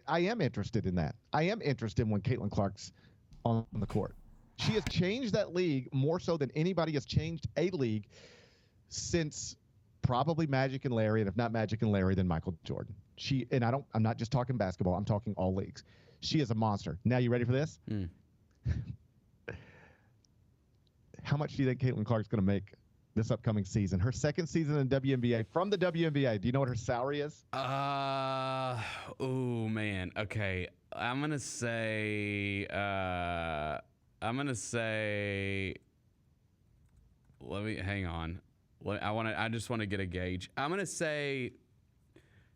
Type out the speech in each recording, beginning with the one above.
I am interested in that. I am interested when Caitlin Clark's on the court. She has changed that league more so than anybody has changed a league since probably Magic and Larry, and if not Magic and Larry, then Michael Jordan. I'm not just talking basketball, I'm talking all leagues. She is a monster. Now, you ready for this? Mm. How much do you think Caitlin Clark's going to make this upcoming season? Her second season in WNBA, from the WNBA. Do you know what her salary is? Oh man. Okay. I'm gonna say let me hang on. I just want to get a gauge. I'm gonna say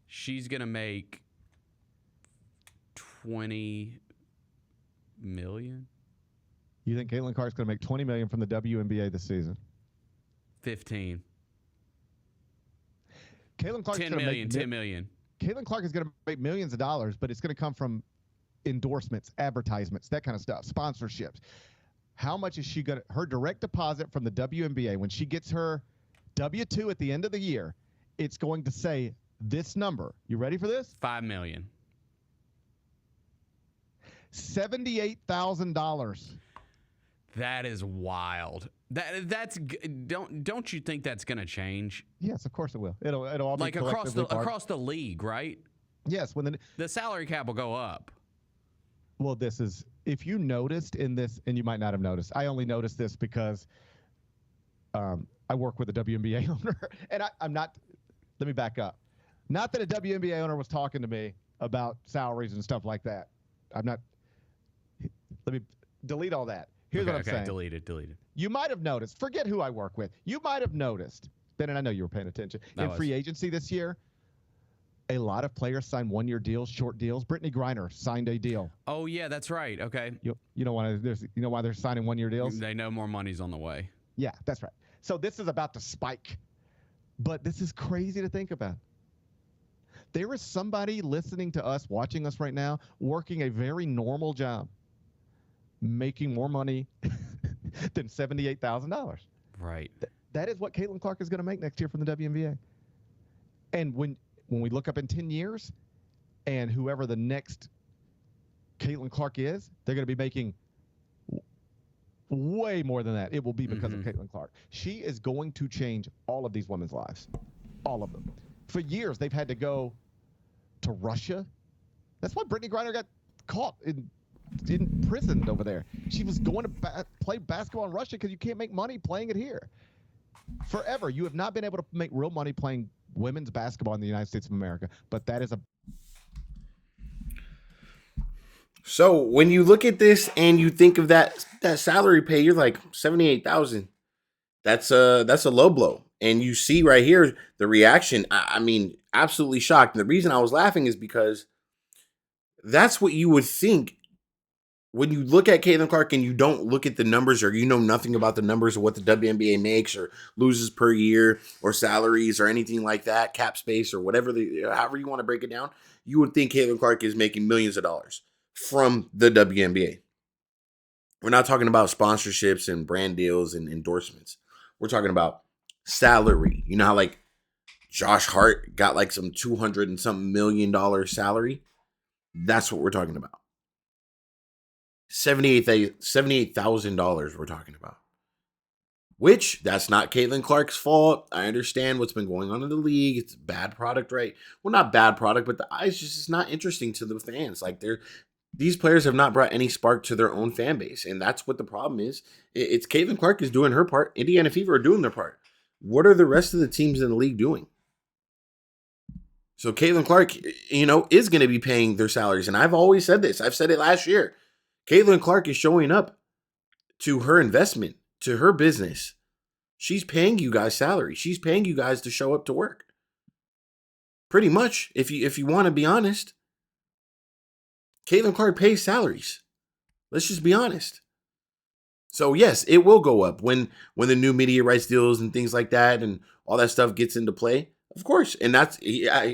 she's gonna make 20 million. You think Caitlin Clark's going to make $20 million from the WNBA this season? 15. Caitlin Clark's 10 going to million. make 10 million. Caitlin Clark is going to make millions of dollars, but it's going to come from endorsements, advertisements, that kind of stuff, sponsorships. How much is she going to, her direct deposit from the WNBA, when she gets her W-2 at the end of the year, it's going to say this number. You ready for this? 5 million. $78,000. That is wild. Don't you think that's gonna change? Yes, of course it will. It'll all be like across the league, right? Yes, when the salary cap will go up. Well, this is, if you noticed in this, and you might not have noticed. I only noticed this because I work with a WNBA owner, and I'm not. Let me back up. Not that a WNBA owner was talking to me about salaries and stuff like that. I'm not. Let me delete all that. Here's what I'm saying. Delete it. You might have noticed. Forget who I work with. You might have noticed, Ben, and I know you were paying attention. In free agency this year, a lot of players signed one-year deals, short deals. Brittany Griner signed a deal. Oh yeah, that's right. Okay. You know why they're signing one-year deals? They know more money's on the way. Yeah, that's right. So this is about to spike, but this is crazy to think about. There is somebody listening to us, watching us right now, working a very normal job, making more money than $78,000. Right. That is what Caitlin Clark is going to make next year from the WNBA. And when we look up in 10 years, and whoever the next Caitlin Clark is, they're going to be making way more than that. It will be because of Caitlin Clark. She is going to change all of these women's lives. All of them. For years, they've had to go to Russia. That's why Brittany Griner got caught imprisoned over there. She was going to play basketball in Russia because you can't make money playing it here. Forever, you have not been able to make real money playing women's basketball in the United States of America. But that is a... So when you look at this and you think of that salary pay, you're like $78,000. That's a low blow. And you see right here the reaction. I mean, absolutely shocked. And the reason I was laughing is because that's what you would think when you look at Caitlin Clark and you don't look at the numbers, or you know nothing about the numbers of what the WNBA makes or loses per year or salaries or anything like that, cap space or whatever, however you want to break it down, you would think Caitlin Clark is making millions of dollars from the WNBA. We're not talking about sponsorships and brand deals and endorsements. We're talking about salary. You know how like Josh Hart got like some $200 and something million salary? That's what we're talking about. $78,000 we're talking about. Which, that's not Caitlin Clark's fault. I understand what's been going on in the league. It's a bad product, right? Well, not bad product, but the eyes just is not interesting to the fans. Like these players have not brought any spark to their own fan base. And that's what the problem is. It's Caitlin Clark is doing her part. Indiana Fever are doing their part. What are the rest of the teams in the league doing? So Caitlin Clark, is going to be paying their salaries. And I've always said this. I've said it last year. Caitlin Clark is showing up to her investment, to her business. She's paying you guys salary. She's paying you guys to show up to work. Pretty much, if you want to be honest. Caitlin Clark pays salaries. Let's just be honest. So yes, it will go up when the new media rights deals and things like that and all that stuff gets into play. Of course, and that's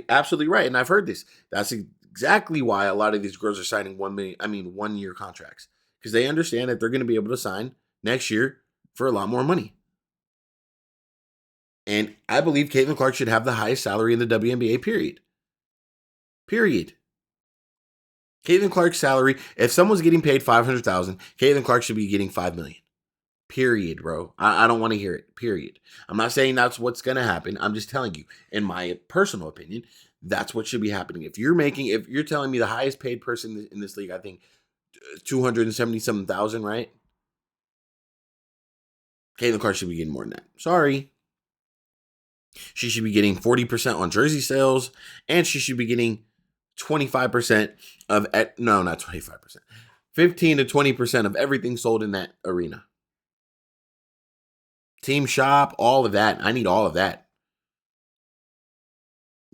absolutely right. And I've heard this. That's exactly why a lot of these girls are signing 1 year contracts, because they understand that they're going to be able to sign next year for a lot more money. And I believe Caitlin Clark should have the highest salary in the WNBA. Period. Caitlin Clark's salary, if someone's getting paid $500,000, Caitlin Clark should be getting $5 million. Period, bro. I don't want to hear it. Period. I'm not saying that's what's going to happen. I'm just telling you, in my personal opinion, that's what should be happening. If you're telling me the highest paid person in this league, I think 277,000, right? Caitlin Clark should be getting more than that. Sorry. She should be getting 40% on jersey sales, and she should be getting 25% of, no, not 25%, 15 to 20% of everything sold in that arena. Team shop, all of that. I need all of that.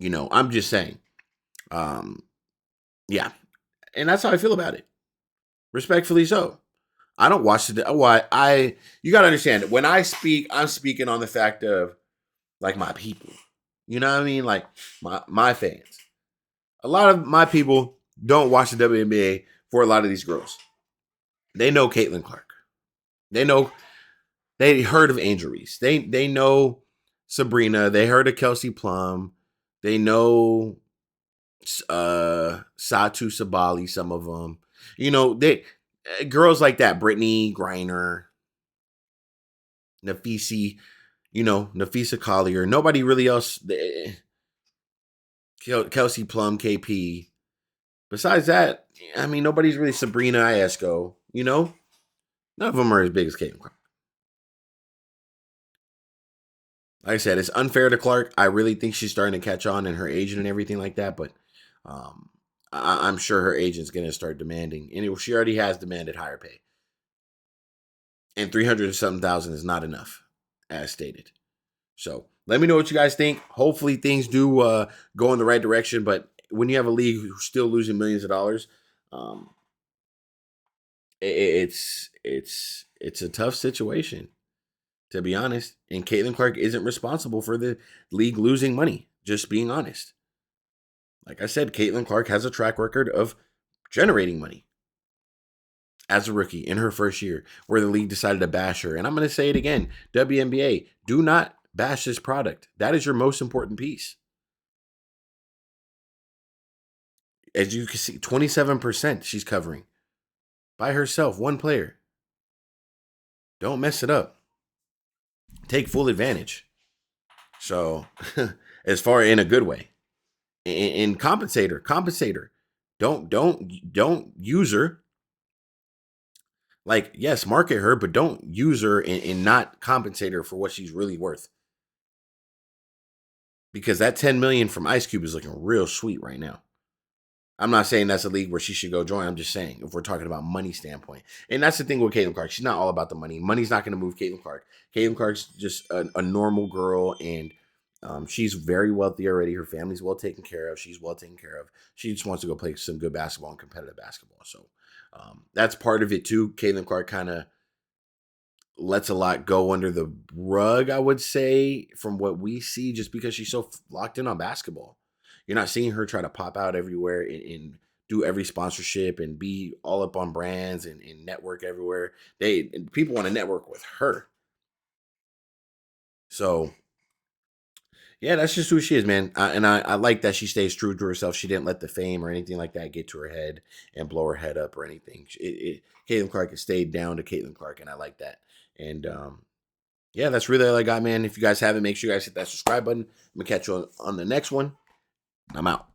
I'm just saying. Yeah. And that's how I feel about it. Respectfully so. I don't watch you got to understand, when I speak, I'm speaking on the fact of, like, my people. You know what I mean? Like, my fans. A lot of my people don't watch the WNBA for a lot of these girls. They know Caitlin Clark. They heard of Angel Reese. They know Sabrina. They heard of Kelsey Plum. They know Satu Sabali, some of them. They girls like that, Brittany Griner, Nafisa Collier. Nobody really else. Kelsey Plum, KP. Besides that, I mean, nobody's really Sabrina Iesco. None of them are as big as Caitlin Clark. Like I said, it's unfair to Clark. I really think she's starting to catch on, and her agent and everything like that. But I'm sure her agent's going to start demanding, and she already has demanded higher pay. And 300,000 is not enough, as stated. So let me know what you guys think. Hopefully things do go in the right direction. But when you have a league who's still losing millions of dollars, it's a tough situation, to be honest. And Caitlin Clark isn't responsible for the league losing money, just being honest. Like I said, Caitlin Clark has a track record of generating money as a rookie in her first year, where the league decided to bash her. And I'm going to say it again, WNBA, do not bash this product. That is your most important piece. As you can see, 27% she's covering by herself, one player. Don't mess it up. Take full advantage. So, as far in a good way, and compensate her. Don't use her. Like, yes, market her, but don't use her and not compensate her for what she's really worth. Because that $10 million from Ice Cube is looking real sweet right now. I'm not saying that's a league where she should go join. I'm just saying, if we're talking about money standpoint. And that's the thing with Caitlin Clark. She's not all about the money. Money's not going to move Caitlin Clark. Caitlin Clark's just a normal girl, and she's very wealthy already. Her family's well taken care of. She's well taken care of. She just wants to go play some good basketball and competitive basketball. So that's part of it too. Caitlin Clark kind of lets a lot go under the rug, I would say, from what we see, just because she's so locked in on basketball. You're not seeing her try to pop out everywhere and do every sponsorship and be all up on brands and network everywhere. People want to network with her. So, yeah, that's just who she is, man. I like that she stays true to herself. She didn't let the fame or anything like that get to her head and blow her head up or anything. Caitlin Clark has stayed down to Caitlin Clark, and I like that. And yeah, that's really all I got, man. If you guys haven't, make sure you guys hit that subscribe button. I'm going to catch you on the next one. I'm out.